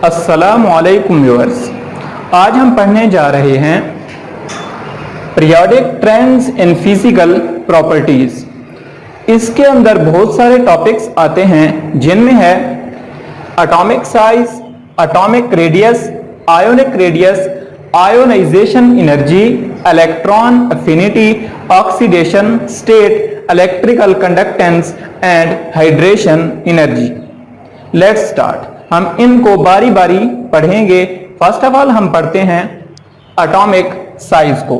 अस्सलामुअलैकुम व्यूअर्स, आज हम पढ़ने जा रहे हैं periodic trends in physical properties. इसके अंदर बहुत सारे टॉपिक्स आते हैं जिनमें है atomic size, atomic radius, ionic radius, ionization energy, electron affinity, oxidation state, electrical conductance and hydration energy. Let's start. हम इनको बारी बारी पढ़ेंगे। फर्स्ट ऑफ ऑल हम पढ़ते हैं एटॉमिक साइज को।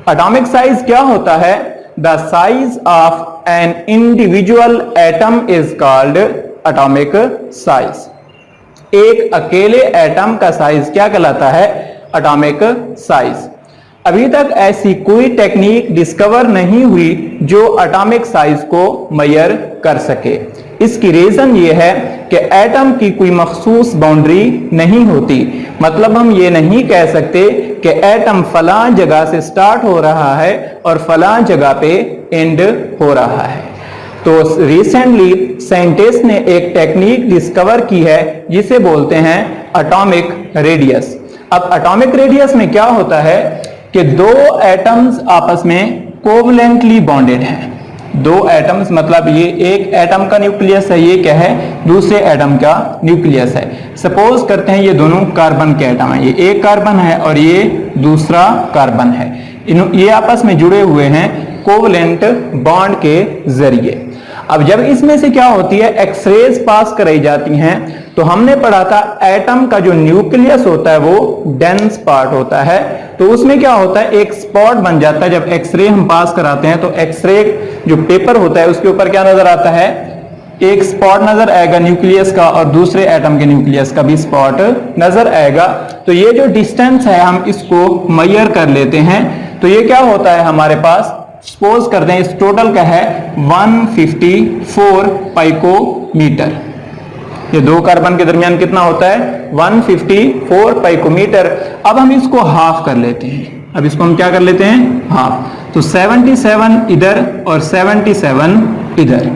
एटॉमिक साइज क्या होता है? The size of an individual atom is called atomic size. एक अकेले एटम का साइज क्या कहलाता है? Atomic size. अभी तक ऐसी कोई टेक्निक डिस्कवर नहीं हुई जो एटॉमिक साइज को मेजर कर सके। इसकी रीजन ये है कि एटम की कोई मखसूस बाउंड्री नहीं होती। मतलब हम ये नहीं कह सकते कि एटम फलां जगह से स्टार्ट हो रहा है और फलां जगह पे एंड हो रहा है। तो रिसेंटली साइंटिस्ट ने एक टेक्निक डिस्कवर की है जिसे बोलते हैं एटॉमिक रेडियस। अब एटॉमिक रेडियस में क्या होता है कि दो एटम्स आपस में कोवलेंटली बॉन्डेड हैं। दो एटम्स मतलब ये एक एटम का न्यूक्लियस है, ये क्या है? दूसरे एटम का न्यूक्लियस है। सपोज करते हैं ये दोनों कार्बन के एटम है, ये एक कार्बन है और ये दूसरा कार्बन है। ये आपस में जुड़े हुए हैं कोवलेंट बॉन्ड के जरिए। अब जब इसमें से क्या होती है, एक्सरेज पास कराई जाती हैं, तो हमने पढ़ा था एटम का जो न्यूक्लियस होता है वो डेंस पार्ट होता है। तो उसमें क्या होता है, एक स्पॉट बन जाता है। जब एक्सरे हम पास कराते हैं तो एक्सरे जो पेपर होता है उसके ऊपर क्या नजर आता है? एक स्पॉट नजर आएगा न्यूक्लियस का और दूसरे एटम के न्यूक्लियस का भी स्पॉट नजर आएगा। तो ये जो डिस्टेंस है हम इसको मेजर कर लेते हैं। तो ये क्या होता है हमारे पास? सपोज करते हैं इस टोटल का है 154 पाइकोमीटर। ये दो कार्बन के दरमियान कितना होता है? 154 पाइकोमीटर। अब हम इसको हाफ कर लेते हैं। अब इसको हम क्या कर लेते हैं? हाफ। तो 77 इधर और 77 इधर।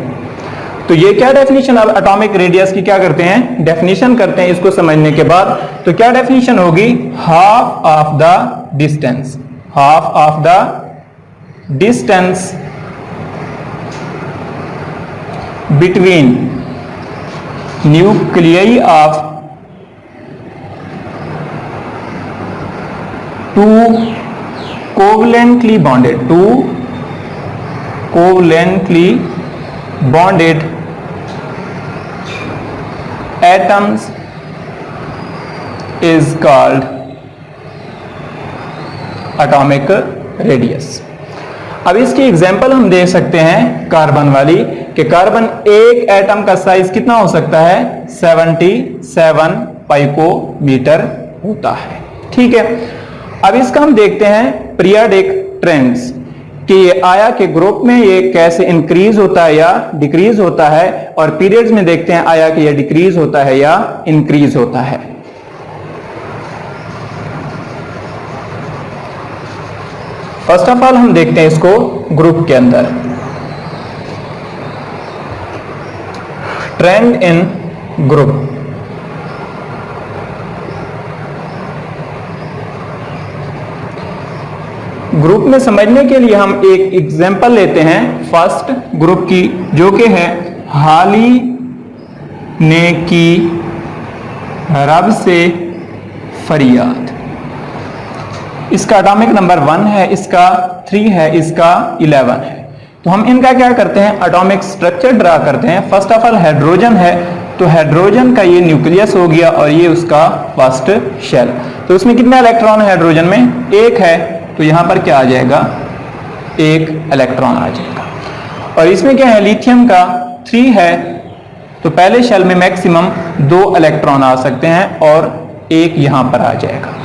तो ये क्या डेफिनेशन अब एटॉमिक रेडियस की क्या करते हैं? डेफिनेशन करते हैं इसको समझने के बाद। तो क्या डेफिनेशन होगी? Half of the distance. Half of the distance between nuclei of two covalently bonded atoms is called atomic radius। अब इसकी एग्जाम्पल हम दे सकते हैं कार्बन वाली, कि कार्बन एक एटम का साइज कितना हो सकता है? 77 पाइकोमीटर होता है। ठीक है। अब इसका हम देखते हैं पीरियोडिक ट्रेंड्स कि ये आया के ग्रुप में ये कैसे इंक्रीज होता है या डिक्रीज होता है, और पीरियड्स में देखते हैं आया कि ये डिक्रीज होता है या इंक्रीज होता है। फर्स्ट ऑफ ऑल हम देखते हैं इसको ग्रुप के अंदर। ट्रेंड इन ग्रुप। ग्रुप में समझने के लिए हम एक एग्जांपल लेते हैं फर्स्ट ग्रुप की, जो कि है हाली ने की रब से फरियाद। इसका एटॉमिक नंबर 1 है, इसका 3 है, इसका 11 है। तो हम इनका क्या करते हैं? एटॉमिक स्ट्रक्चर ड्रा करते हैं। फर्स्ट ऑफ ऑल हाइड्रोजन है, तो हाइड्रोजन का ये न्यूक्लियस हो गया और ये उसका फर्स्ट शेल। तो उसमें कितने इलेक्ट्रॉन है हाइड्रोजन में? एक है। तो यहां पर क्या आ जाएगा? एक इलेक्ट्रॉन आ जाएगा। और इसमें क्या है? लिथियम का 3 है। तो पहले शेल में मैक्सिमम 2 इलेक्ट्रॉन आ सकते हैं और एक यहां पर आ जाएगा।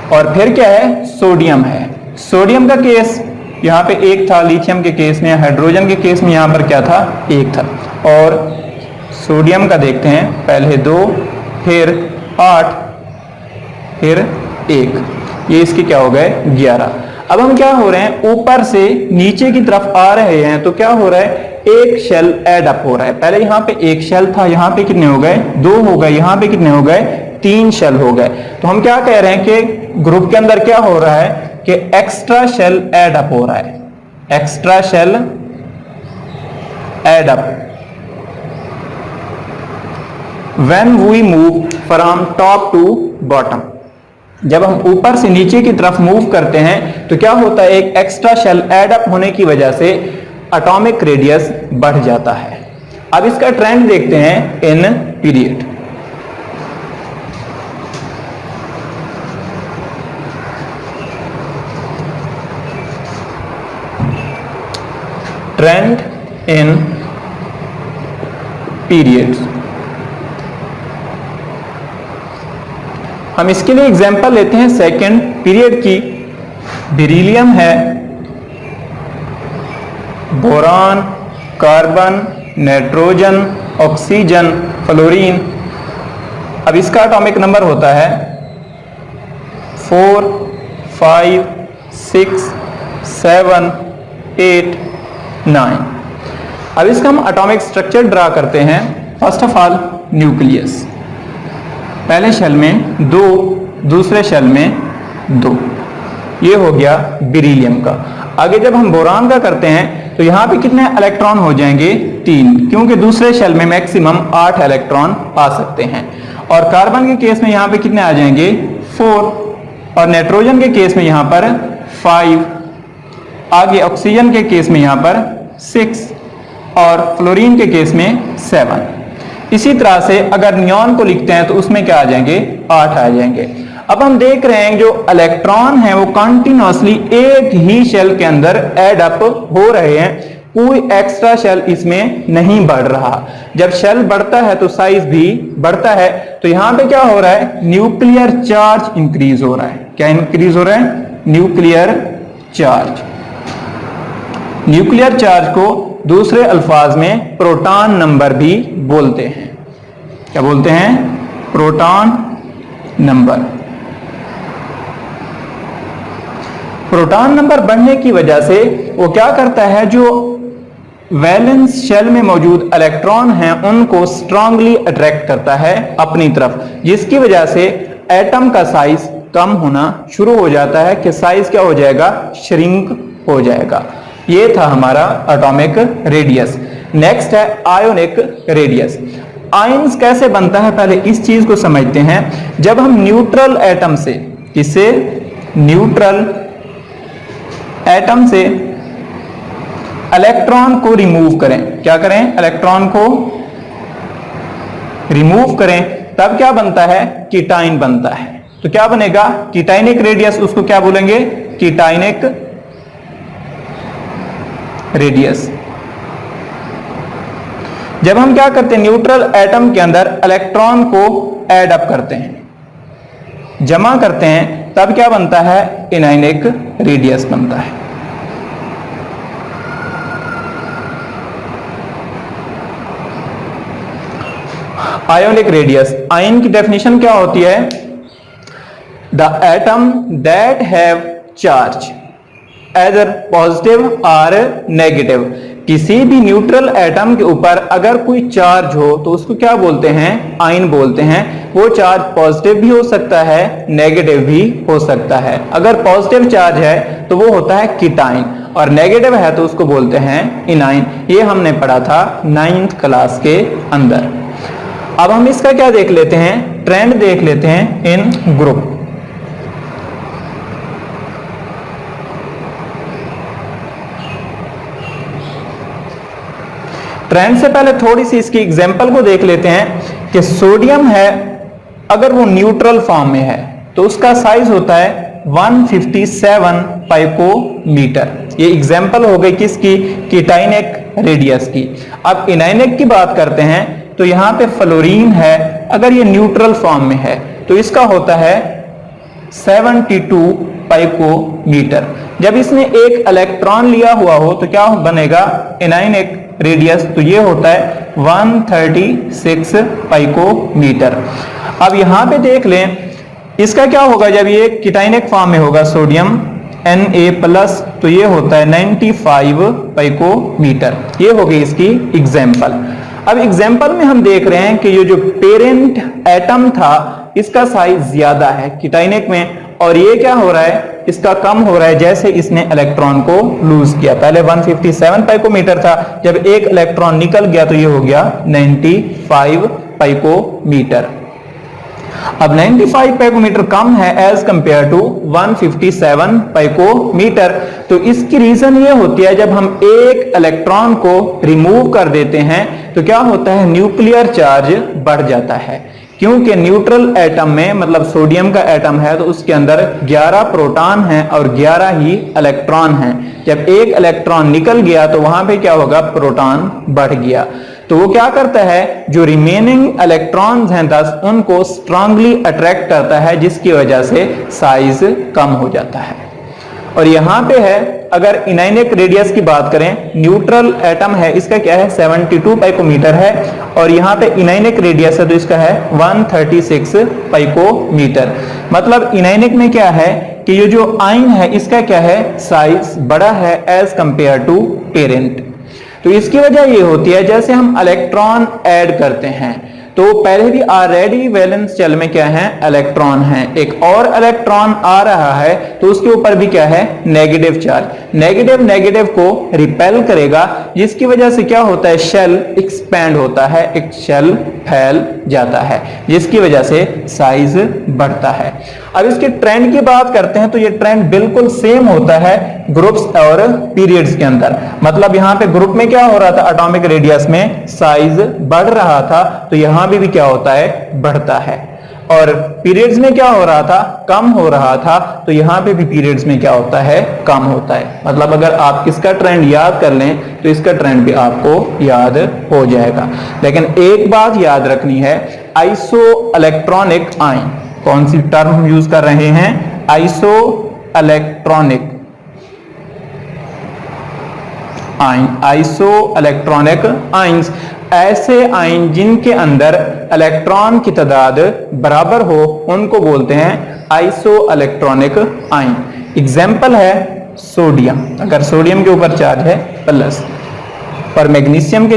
और फिर क्या है? सोडियम है। सोडियम का केस यहां पे एक था लिथियम के केस में, हाइड्रोजन के केस में यहां पर क्या था? एक था। और सोडियम का देखते हैं, पहले 2, फिर 8, फिर 1। ये इसके क्या हो गए? 11। अब हम क्या हो रहे हैं? ऊपर से नीचे की तरफ आ रहे हैं। तो क्या हो रहा है? एक शेल ऐड अप हो रहा है। पहले यहाँ पे एक शेल था, यहाँ पे कितने हो गए, 2 हो गए, यहाँ पे कितने हो गए, 3 शेल हो गए। तो हम क्या कह रहे हैं कि ग्रुप के अंदर क्या हो रहा है कि एक्स्ट्रा शेल ऐड अप हो रहा है, extra shell add up when we move from top to bottom. जब हम ऊपर से नीचे की तरफ मूव करते हैं तो क्या होता है, एक एक्स्ट्रा शेल ऐड अप होने की वजह से एटॉमिक रेडियस बढ़ जाता है। अब इसका ट्रेंड देखते हैं in period. Trend in periods. हम इसके लिए एग्जांपल लेते हैं सेकंड पीरियड की। बेरिलियम है, boron, carbon, nitrogen, oxygen, fluorine. अब इसका एटॉमिक नंबर होता है 4, 5, 6, 7, 8, 9। अब इसका हम एटॉमिक स्ट्रक्चर ड्रा करते हैं। फर्स्ट ऑफ ऑल न्यूक्लियस, पहले शेल में 2, दूसरे शेल में 2, ये हो गया बेरिलियम का। आगे जब हम बोरान का करते हैं तो यहां पे कितने इलेक्ट्रॉन हो जाएंगे, 3, क्योंकि दूसरे शेल में मैक्सिमम 8 इलेक्ट्रॉन आ सकते हैं। और कार्बन के केस में यहां पे कितने आ जाएंगे, 4, और नाइट्रोजन के केस में यहां पर 5, आगे ऑक्सीजन के केस में यहां पर 6 और फ्लोरीन के केस में 7। इसी तरह से अगर नियॉन को लिखते हैं तो उसमें क्या आ जाएंगे, 8 आ जाएंगे। अब हम देख रहे हैं जो इलेक्ट्रॉन है वो कंटिन्यूअसली एक ही शेल के अंदर ऐड अप हो रहे हैं, कोई एक्स्ट्रा शेल इसमें नहीं बढ़ रहा। जब शेल बढ़ता है तो साइज भी बढ़ता है। तो यहां पे क्या हो रहा है, न्यूक्लियर चार्ज इंक्रीज हो रहा है। क्या इंक्रीज हो रहा है, न्यूक्लियर चार्ज। न्यूक्लियर चार्ज को दूसरे अल्फाज में प्रोटॉन नंबर भी बोलते हैं। क्या बोलते हैं, प्रोटॉन नंबर। प्रोटॉन नंबर बढ़ने की वजह से वो क्या करता है, जो वैलेंस शेल में मौजूद इलेक्ट्रॉन हैं उनको स्ट्रांगली अट्रैक्ट करता है अपनी तरफ, जिसकी वजह से एटम का साइज कम होना शुरू हो जाता है कि साइज क्या हो जाएगा, श्रिंक हो जाएगा। ये था हमारा एटॉमिक रेडियस। नेक्स्ट है आयोनिक रेडियस। आयंस कैसे बनता है, पहले इस चीज को समझते हैं। जब हम न्यूट्रल एटम से, किससे, न्यूट्रल एटम से इलेक्ट्रॉन को रिमूव करें, क्या करें, इलेक्ट्रॉन को रिमूव करें, तब क्या बनता है, कीटाइन बनता है। तो क्या बनेगा, कीटाइनिक रेडियस, उसको क्या बोलेंगे, कीटाइनिक रेडियस। जब हम क्या करते हैं, न्यूट्रल एटम के अंदर इलेक्ट्रॉन को ऐड अप करते हैं, जमा करते हैं, तब क्या बनता है, एनायनिक रेडियस बनता है। आयोनिक रेडियस, आयन की डेफिनेशन क्या होती है, the atom that have charge either positive और नेगेटिव। किसी भी न्यूट्रल एटम के ऊपर अगर कोई चार्ज हो तो उसको क्या बोलते हैं, आयन बोलते हैं। वो चार्ज पॉजिटिव भी हो सकता है, नेगेटिव भी हो सकता है। अगर पॉजिटिव चार्ज है तो वो होता है कीटाइन, और नेगेटिव है तो उसको बोलते हैं इनाइन। ये हमने पढ़ा था 9th क्लास के अंदर। अब हम इसका क्या देख लेते हैं, ट्रेंड देख लेते हैं इन ग्रुप। ट्रेंड से पहले थोड़ी सी इसकी एग्जांपल को देख लेते हैं कि सोडियम है, अगर वो न्यूट्रल फॉर्म में है तो उसका साइज होता है 157 पाइकोमीटर। ये एग्जांपल हो गई किसकी, कीटाइनिक रेडियस की। अब इनाइनिक की बात करते हैं तो यहां पे फ्लोरीन है, अगर ये न्यूट्रल फॉर्म में है तो इसका होता है 72 पाइकोमीटर। जब इसने एक इलेक्ट्रॉन लिया हुआ हो तो क्या बनेगा, एनायनिक रेडियस, तो ये होता है 136 पाइकोमीटर। अब यहां पे देख लें इसका क्या होगा, जब ये कीटाइनिक फॉर्म में होगा सोडियम, Na प्लस, तो ये होता है 95 पाइकोमीटर। ये हो गई इसकी एग्जाम्पल। अब एग्जाम्पल में हम देख रहे हैं कि ये जो पेरेंट एटम था इसका साइज ज्यादा है कीटाइनिक में, और ये क्या हो रहा है, इसका कम हो रहा है जैसे इसने इलेक्ट्रॉन को लूज किया। पहले 157 पाइकोमीटर था, जब एक इलेक्ट्रॉन निकल गया तो ये हो गया 95 पाइकोमीटर। अब 95 पाइकोमीटर कम है एज कंपेयर टू 157 पाइकोमीटर। तो इसकी रीजन ये होती है, जब हम एक इलेक्ट्रॉन को रिमूव कर देते हैं तो क्या होता है, न्यूक्लियर चार्ज बढ़ जाता है। क्योंकि न्यूट्रल एटम में, मतलब सोडियम का एटम है, तो उसके अंदर 11 प्रोटॉन हैं और 11 ही इलेक्ट्रॉन हैं। जब एक इलेक्ट्रॉन निकल गया तो वहां पे क्या होगा, प्रोटॉन बढ़ गया। तो वो क्या करता है, जो रिमेनिंग इलेक्ट्रॉन्स हैं 10, उनको स्ट्रांगली अट्रैक्ट करता है, जिसकी वजह से साइज कम हो जाता है। और यहां पे है, अगर इनाइनिक रेडियस की बात करें, न्यूट्रल एटम है इसका क्या है 72 पाइकोमीटर है, और यहां पे इनाइनिक रेडियस है तो इसका है 136 पाइकोमीटर। मतलब इनाइनिक में क्या है कि ये जो आयन है इसका क्या है, साइज बड़ा है एज कंपेयर टू पेरेंट। तो इसकी वजह ये होती है, जैसे हम इलेक्ट्रॉन ऐड करते हैं तो पहले भी ऑलरेडी वैलेंस शेल में क्या है, इलेक्ट्रॉन है, एक और इलेक्ट्रॉन आ रहा है तो उसके ऊपर भी क्या है, नेगेटिव चार्ज। नेगेटिव नेगेटिव को रिपेल करेगा, जिसकी वजह से क्या होता है, शेल एक्सपैंड होता है, एक शेल फैल जाता है, जिसकी वजह से साइज बढ़ता है। अब इसके ट्रेंड की बात करते हैं तो ये ट्रेंड बिल्कुल सेम होता है ग्रुप्स और पीरियड्स के अंदर। मतलब यहां पे ग्रुप में क्या हो रहा था, एटॉमिक रेडियस में साइज बढ़ रहा था, तो यहां भी क्या होता है, बढ़ता है। और पीरियड्स में क्या हो रहा था, कम हो रहा था, तो यहां पे भी पीरियड्स में क्या होता है, कम होता है। मतलब अगर आप इसका ट्रेंड याद कर लें तो इसका ट्रेंड भी आपको याद हो जाएगा। लेकिन एक बात याद रखनी है, आइसो इलेक्ट्रॉनिक आयन, कौन सी टर्म हम यूज कर रहे हैं, iso electronic ion. Iso electronic ions ऐसे आयन जिनके अंदर इलेक्ट्रॉन की तादाद बराबर हो, उनको बोलते हैं आइसो इलेक्ट्रॉनिक आयन। एग्जाम्पल है सोडियम, अगर सोडियम के ऊपर चार्ज है प्लस, पर मैग्नीशियम के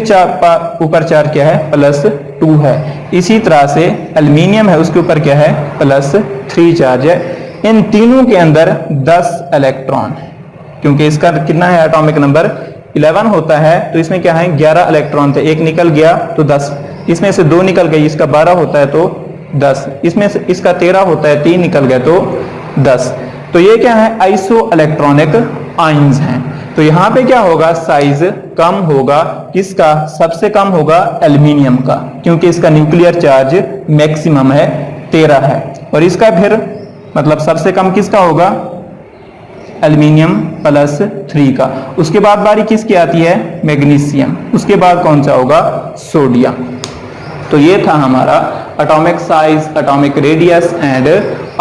ऊपर चार्ज क्या है, +2 है। इसी तरह से एल्युमिनियम है, उसके ऊपर क्या है, +3 चार्ज है। इन तीनों के अंदर 10 इलेक्ट्रॉन है, क्योंकि इसका कितना है, एटॉमिक नंबर 11 होता है, तो इसमें क्या है, 11 इलेक्ट्रॉन थे, एक निकल गया तो 10, इसमें से 2 निकल गए, इसका 12 होता है तो 10, इसमें से इसका 13 होता है, 3 निकल गए तो 10। तो ये क्या है, आइसो इलेक्ट्रॉनिक आयन्स हैं। तो यहां पे क्या होगा, साइज कम होगा, किसका, सबसे कम होगा एल्युमिनियम का, क्योंकि इसका न्यूक्लियर चार्ज मैक्सिमम है 13 है। और इसका फिर मतलब सबसे कम किसका होगा, एल्युमिनियम +3 का। उसके बाद बारी किसकी आती है, मैग्नीशियम। उसके बाद कौन सा होगा, सोडियम। तो ये था हमारा atomic size, atomic radius and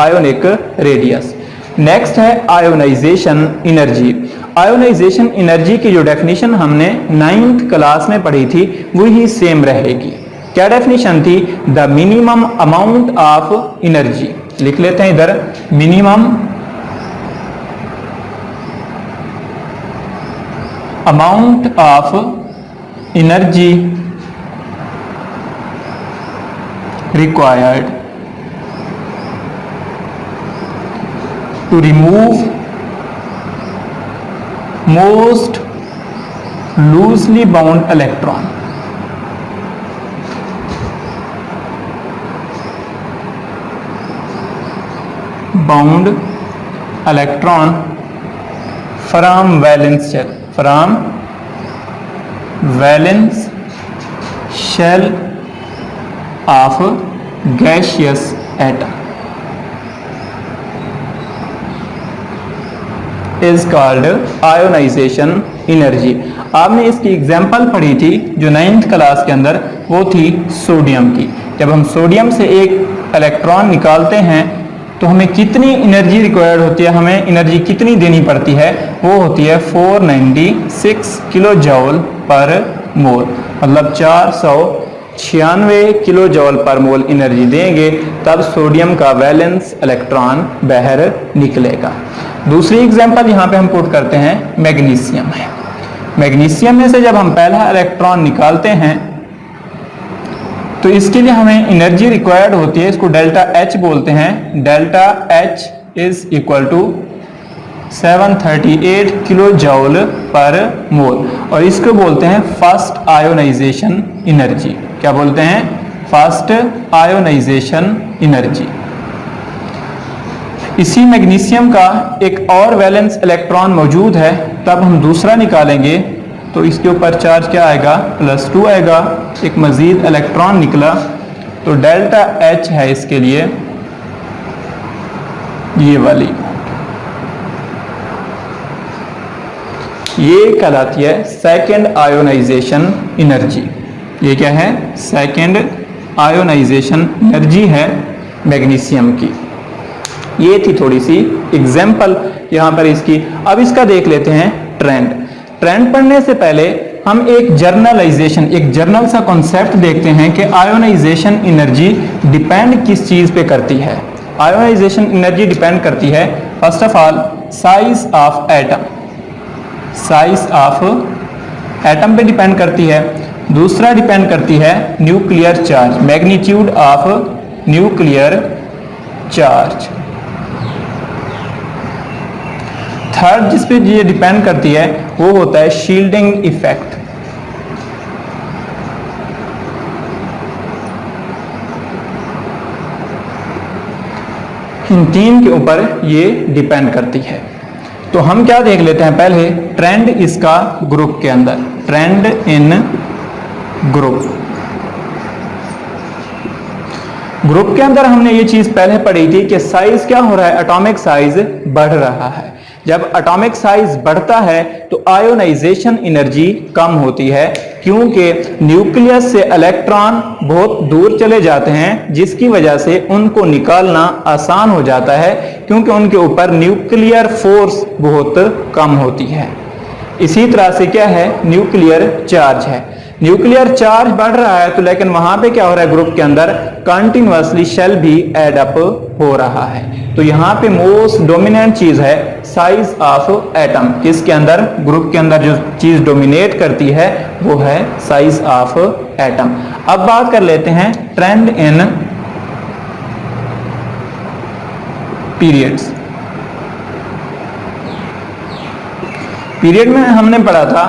ionic radius. Next है आयोनाइजेशन एनर्जी। आयोनाइजेशन एनर्जी की जो डेफिनेशन हमने 9th क्लास में पढ़ी थी वही सेम रहेगी। क्या डेफिनेशन थी, the minimum amount of energy. लिख लेते हैं इधर, minimum amount of energy required to remove most loosely bound electron from valence shell, from valence shell of gaseous atom is called ionization energy। आपने इसकी example पढ़ी थी जो 9th क्लास के अंदर, वो थी सोडियम की। जब हम सोडियम से एक इलेक्ट्रॉन निकालते हैं तो हमें कितनी एनर्जी रिक्वायर्ड होती है, हमें एनर्जी कितनी देनी पड़ती है, वो होती है 496 किलो जूल पर मोल, मतलब 400 96 किलो जॉल पर मोल एनर्जी देंगे, तब सोडियम का वैलेंस इलेक्ट्रॉन बाहर निकलेगा। दूसरी एग्जांपल यहाँ पे हम पुट करते हैं मैग्नीशियम है। मैग्नीशियम में से जब हम पहला इलेक्ट्रॉन निकालते हैं तो इसके लिए हमें एनर्जी रिक्वायर्ड होती है, इसको डेल्टा एच बोलते हैं। Delta H is equal to 738 kilo joule per mole, और इसको बोलते हैं फर्स्ट आयोनाइजेशन एनर्जी। क्या बोलते हैं? First ionization energy. इसी मैग्नीशियम का एक और वैलेंस इलेक्ट्रॉन मौजूद है, तब हम दूसरा निकालेंगे तो इसके ऊपर चार्ज क्या आएगा? +2 आएगा। एक मजीद इलेक्ट्रॉन निकला तो डेल्टा एच है इसके लिए ये वाली, ये कहलाती है सेकेंड आयोनाइजेशन एनर्जी। ये क्या है? सेकेंड आयोनाइजेशन एनर्जी है मैग्नीशियम की। ये थी थोड़ी सी एग्जाम्पल यहाँ पर इसकी। अब इसका देख लेते हैं ट्रेंड। ट्रेंड पढ़ने से पहले हम एक जर्नल सा कॉन्सेप्ट देखते हैं कि आयोनाइजेशन एनर्जी डिपेंड किस चीज पे करती है। आयोनाइजेशन एनर्जी डिपेंड करती है first of all size of atom, size of atom पे डिपेंड करती है। दूसरा डिपेंड करती है nuclear charge, magnitude of nuclear charge. Third जिस पे ये डिपेंड करती है वो होता है शील्डिंग इफेक्ट। इन तीन के ऊपर ये डिपेंड करती है। तो हम क्या देख लेते हैं पहले ट्रेंड इसका ग्रुप के अंदर, ट्रेंड इन ग्रुप। ग्रुप के अंदर हमने ये चीज पहले पढ़ी थी कि साइज क्या हो रहा है? एटॉमिक साइज बढ़ रहा है। जब एटॉमिक साइज बढ़ता है तो आयोनाइजेशन एनर्जी कम होती है, क्योंकि न्यूक्लियस से इलेक्ट्रॉन बहुत दूर चले जाते हैं, जिसकी वजह से उनको निकालना आसान हो जाता है, क्योंकि उनके ऊपर न्यूक्लियर फोर्स बहुत कम होती है। इसी तरह से क्या है? न्यूक्लियर चार्ज है। न्यूक्लियर चार्ज बढ़ रहा है तो लेकिन वहां पे क्या हो रहा है? ग्रुप के अंदर कंटिन्यूअसली शेल भी एड अप हो रहा है। तो यहाँ पे मोस्ट डोमिनेंट चीज है साइज ऑफ एटम। किसके अंदर? ग्रुप के अंदर जो चीज डोमिनेट करती है वो है साइज ऑफ एटम। अब बात कर लेते हैं ट्रेंड इन पीरियड्स। पीरियड में हमने पढ़ा था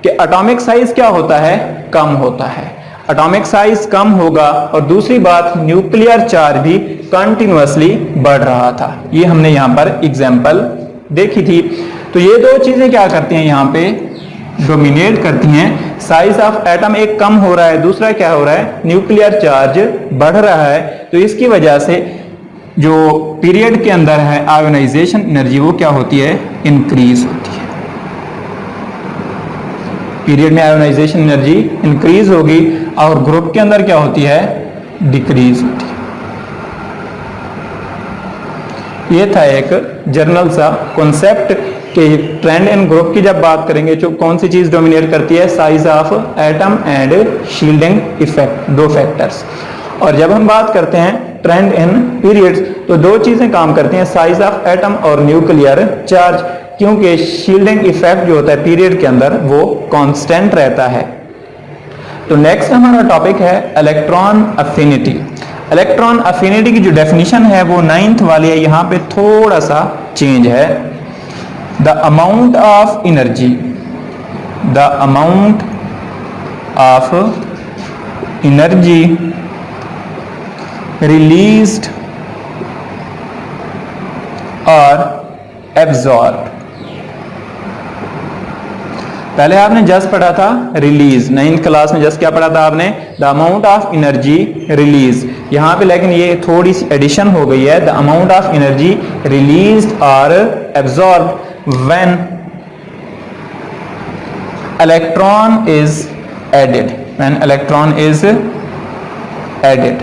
कि एटॉमिक साइज क्या होता है? कम होता है। एटॉमिक साइज कम होगा और दूसरी बात न्यूक्लियर चार्ज भी कंटिन्यूअसली बढ़ रहा था। ये हमने यहां पर एग्जांपल देखी थी। तो ये दो चीजें क्या करती हैं? यहां पे डोमिनेट करती हैं। साइज ऑफ एटम एक कम हो रहा है, दूसरा क्या हो रहा है? न्यूक्लियर चार्ज बढ़ रहा है। तो इसकी वजह से जो पीरियड के अंदर है आयोनाइजेशन एनर्जी वो क्या होती है? इंक्रीज होती है। पीरियड में आयोनाइजेशन एनर्जी इंक्रीज होगी और ग्रुप के अंदर क्या होती है? डिक्रीज होती है। ये था एक जर्नल सा कॉन्सेप्ट कि ट्रेंड इन ग्रुप की जब बात करेंगे जो कौन सी चीज डोमिनेट करती है? Size of atom and shielding effect, दो फैक्टर्स। और जब हम बात करते हैं ट्रेंड इन पीरियड्स तो दो चीजें काम करती हैं, साइज ऑफ एटम और न्यूक्लियर चार्ज, क्योंकि शील्डिंग इफेक्ट जो होता है पीरियड के अंदर वो कांस्टेंट रहता है। तो नेक्स्ट हमारा टॉपिक है इलेक्ट्रॉन अफिनिटी। इलेक्ट्रॉन अफिनिटी की जो डेफिनेशन है वो 9th वाली है, यहां पे थोड़ा सा चेंज है। The amount of energy, the amount of energy released और एब्जॉर्ब। पहले आपने जस्ट पढ़ा था रिलीज, 9th क्लास में जस्ट क्या पढ़ा था आपने? The amount of energy release. यहां पे लेकिन ये थोड़ी सी एडिशन हो गई है, the amount of energy released और absorb when electron is added, when electron is added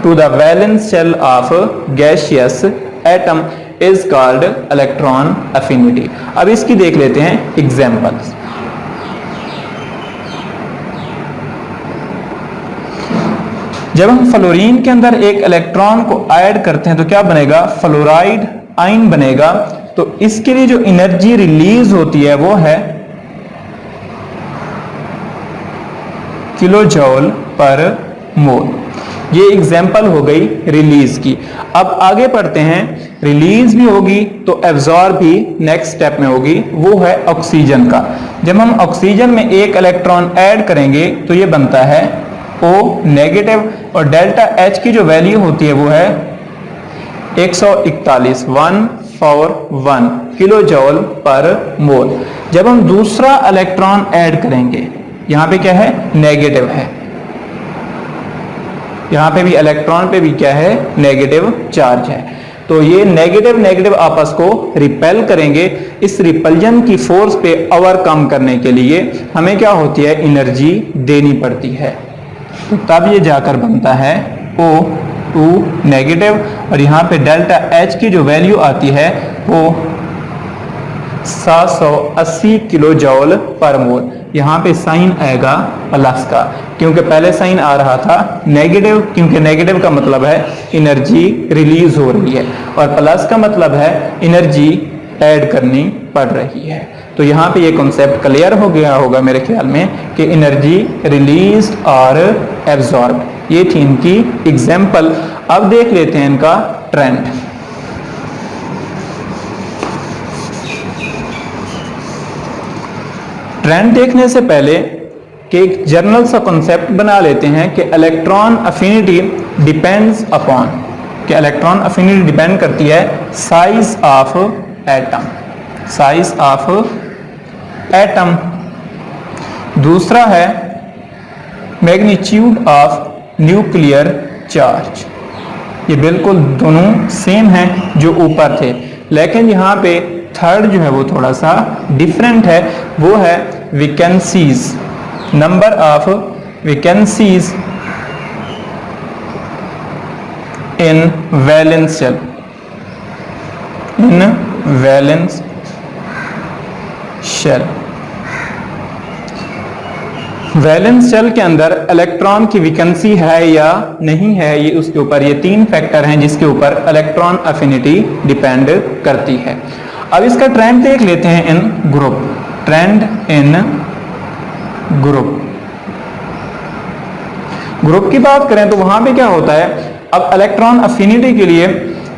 to the valence shell of gaseous atom is called electron affinity. अब इसकी देख लेते हैं एग्जांपल्स। जब हम फ्लोरीन के अंदर एक इलेक्ट्रॉन को ऐड करते हैं तो क्या बनेगा, फ्लोराइड आयन बनेगा। तो इसके लिए जो एनर्जी रिलीज होती है वो है किलो जूल पर मोल। ये एग्जाम्पल हो गई रिलीज की। अब आगे पढ़ते हैं, रिलीज भी होगी तो एब्जॉर्ब भी नेक्स्ट स्टेप में होगी, वो है ऑक्सीजन का। जब हम ऑक्सीजन में एक इलेक्ट्रॉन ऐड करेंगे तो ये बनता है O नेगेटिव, और डेल्टा H की जो वैल्यू होती है वो है 141 141 किलो जूल पर मोल। जब हम दूसरा इलेक्ट्रॉन ऐड करेंगे, यहां पे क्या है, नेगेटिव है, यहां पे भी इलेक्ट्रॉन पे भी क्या है, नेगेटिव चार्ज है। तो ये नेगेटिव नेगेटिव आपस को रिपेल करेंगे। इस रिपल्जन की फोर्स पे ओवरकम करने के लिए हमें क्या होती है, एनर्जी देनी पड़ती है। तो तब ये जाकर बनता है O2 नेगेटिव, और यहाँ पे डेल्टा H की जो वैल्यू आती है वो 780 किलो जूल पर मोल। यहाँ पे साइन आएगा प्लस का, क्योंकि पहले साइन आ रहा था नेगेटिव, क्योंकि नेगेटिव का मतलब है एनर्जी रिलीज हो रही है, और प्लस का मतलब है एनर्जी ऐड करनी पड़ रही है। तो यहाँ पे ये कॉन्सेप्ट क्लियर हो गया होगा मेरे ख्याल में कि एनर्जी रिलीज और एब्जॉर्ब, ये थी इनकी एग्जाम्पल। अब देख लेते हैं इनका ट्रेंड। ट्रेंड देखने से पहले कि एक जनरल सा कॉन्सेप्ट बना लेते हैं कि इलेक्ट्रॉन अफिनिटी डिपेंड्स अपॉन, कि इलेक्ट्रॉन अफिनिटी डिपेंड करती है size of atom, size of atom. दूसरा है मैग्नीट्यूड ऑफ न्यूक्लियर चार्ज। ये बिल्कुल दोनों सेम हैं जो ऊपर थे, लेकिन यहाँ पे थर्ड जो है वो थोड़ा सा डिफरेंट है, वो है vacancies, number of vacancies in valence shell, in valence shell. Valence shell के अंदर इलेक्ट्रॉन की वैकेंसी है या नहीं है, ये उसके ऊपर, ये तीन फैक्टर हैं जिसके ऊपर इलेक्ट्रॉन अफिनिटी डिपेंड करती है। अब इसका ट्रेंड देख लेते हैं इन ग्रुप, ट्रेंड इन ग्रुप। ग्रुप की बात करें तो वहां पे क्या होता है, अब इलेक्ट्रॉन अफिनिटी के लिए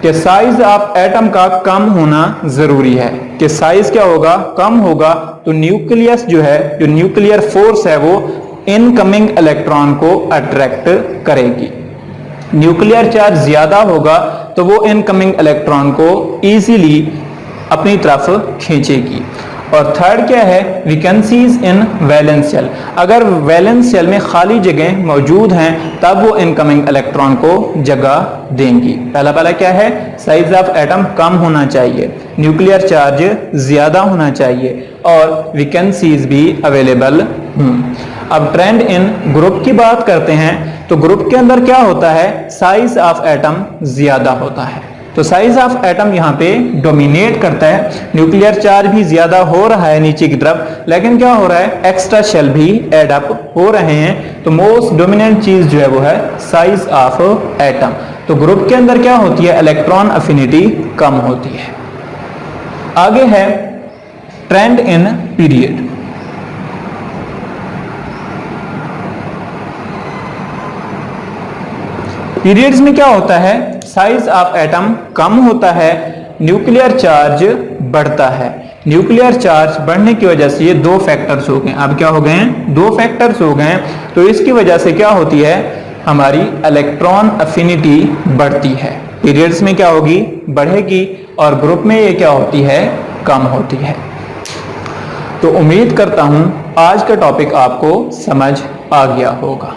कि साइज ऑफ एटम का कम होना जरूरी है, कि साइज क्या होगा, कम होगा तो न्यूक्लियस जो है, जो न्यूक्लियर फोर्स है वो इनकमिंग इलेक्ट्रॉन को अट्रैक्ट करेगी। न्यूक्लियर चार्ज ज्यादा होगा तो वो इनकमिंग इलेक्ट्रॉन को इजीली अपनी तरफ खींचेगी। और थर्ड क्या है, वैकेंसीज इन वैलेंस शेल। अगर वैलेंस शेल में खाली जगह मौजूद हैं तब वो इनकमिंग इलेक्ट्रॉन को जगह देंगी। पहला क्या है, साइज ऑफ एटम कम होना चाहिए, न्यूक्लियर चार्ज ज्यादा होना चाहिए, और वैकेंसीज भी अवेलेबल हों। अब ट्रेंड इन ग्रुप की बात करते हैं तो ग्रुप के अंदर क्या होता है, साइज ऑफ एटम ज्यादा होता है। तो साइज ऑफ एटम यहाँ पे डोमिनेट करता है, न्यूक्लियर चार्ज भी ज्यादा हो रहा है नीचे की तरफ, लेकिन क्या हो रहा है, एक्स्ट्रा शेल भी एड अप हो रहे हैं। तो मोस्ट डोमिनेंट चीज जो है वो है साइज ऑफ एटम। तो ग्रुप के अंदर क्या होती है, इलेक्ट्रॉन अफिनिटी कम होती है। आगे है ट्रेंड इन पीरियड। पीरियड्स में क्या होता है, साइज ऑफ एटम कम होता है, न्यूक्लियर चार्ज बढ़ता है। न्यूक्लियर चार्ज बढ़ने की वजह से ये दो फैक्टर्स हो गए। अब क्या हो गए हैं, दो फैक्टर्स हो गए। तो इसकी वजह से क्या होती है, हमारी इलेक्ट्रॉन अफिनिटी बढ़ती है। पीरियड्स में क्या होगी, बढ़ेगी, और ग्रुप में ये क्या होती है, कम होती है। तो उम्मीद करता हूं आज का टॉपिक आपको समझ आ गया होगा।